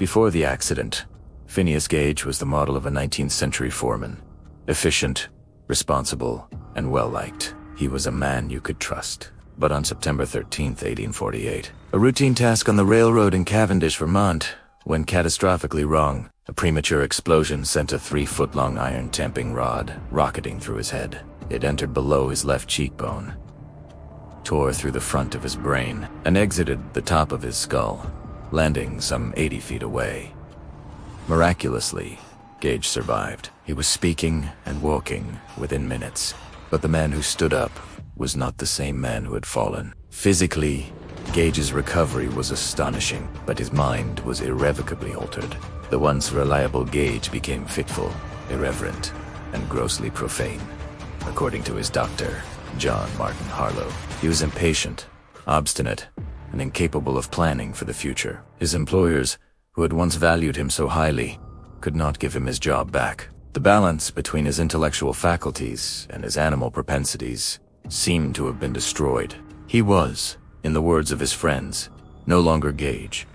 Before the accident, Phineas Gage was the model of a 19th century foreman. Efficient, responsible, and well-liked. He was a man you could trust. But on September 13, 1848, a routine task on the railroad in Cavendish, Vermont, went catastrophically wrong. A premature explosion sent a 3-foot-long iron tamping rod rocketing through his head. It entered below his left cheekbone, tore through the front of his brain, and exited the top of his skull, landing some 80 feet away. Miraculously, Gage survived. He was speaking and walking within minutes, but the man who stood up was not the same man who had fallen. Physically, Gage's recovery was astonishing, but his mind was irrevocably altered. The once reliable Gage became fitful, irreverent, and grossly profane. According to his doctor, John Martin Harlow, he was impatient, obstinate, and incapable of planning for the future. His employers, who had once valued him so highly, could not give him his job back. The balance between his intellectual faculties and his animal propensities seemed to have been destroyed. He was, in the words of his friends, no longer Gage.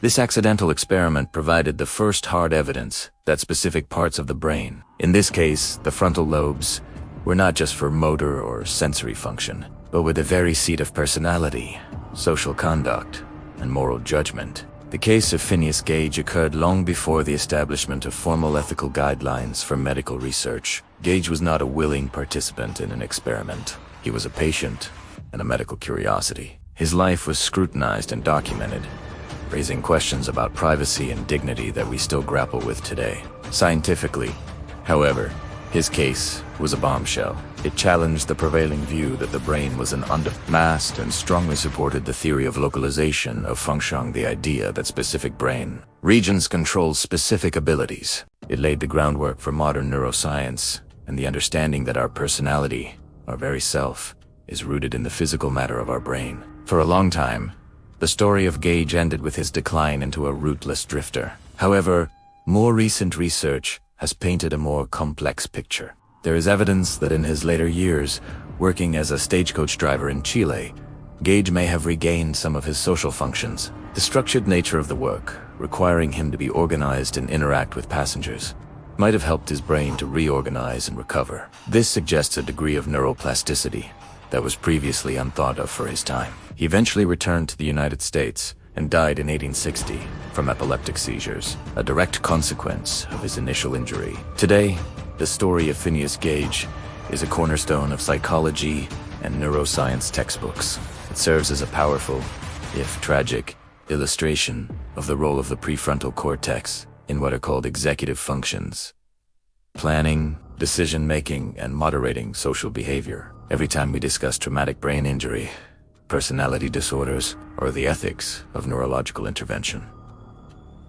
This accidental experiment provided the first hard evidence that specific parts of the brain, in this case the frontal lobes, were not just for motor or sensory function, but were the very seat of personality, social conduct, and moral judgment. The case of Phineas Gage occurred long before the establishment of formal ethical guidelines for medical research. Gage was not a willing participant in an experiment. He was a patient and a medical curiosity. His life was scrutinized and documented, raising questions about privacy and dignity that we still grapple with today. Scientifically, however, his case was a bombshell. It challenged the prevailing view that the brain was an masked and strongly supported the theory of localization of function, the idea that specific brain regions control specific abilities. It laid the groundwork for modern neuroscience and the understanding that our personality, our very self, is rooted in the physical matter of our brain. For a long time, the story of Gage ended with his decline into a rootless drifter. However, more recent research has painted a more complex picture. There is evidence that in his later years, working as a stagecoach driver in Chile, Gage may have regained some of his social functions. The structured nature of the work, requiring him to be organized and interact with passengers, might have helped his brain to reorganize and recover. This suggests a degree of neuroplasticity that was previously unthought of for his time. He eventually returned to the United States and died in 1860 from epileptic seizures, a direct consequence of his initial injury. Today, the story of Phineas Gage is a cornerstone of psychology and neuroscience textbooks. It serves as a powerful, if tragic, illustration of the role of the prefrontal cortex in what are called executive functions: planning, decision-making, and moderating social behavior. Every time we discuss traumatic brain injury, personality disorders, or the ethics of neurological intervention,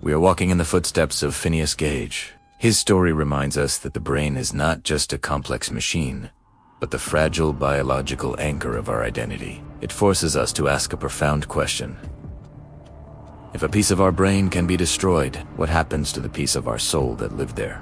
we are walking in the footsteps of Phineas Gage. His story reminds us that the brain is not just a complex machine, but the fragile biological anchor of our identity. It forces us to ask a profound question. If a piece of our brain can be destroyed, what happens to the piece of our soul that lived there?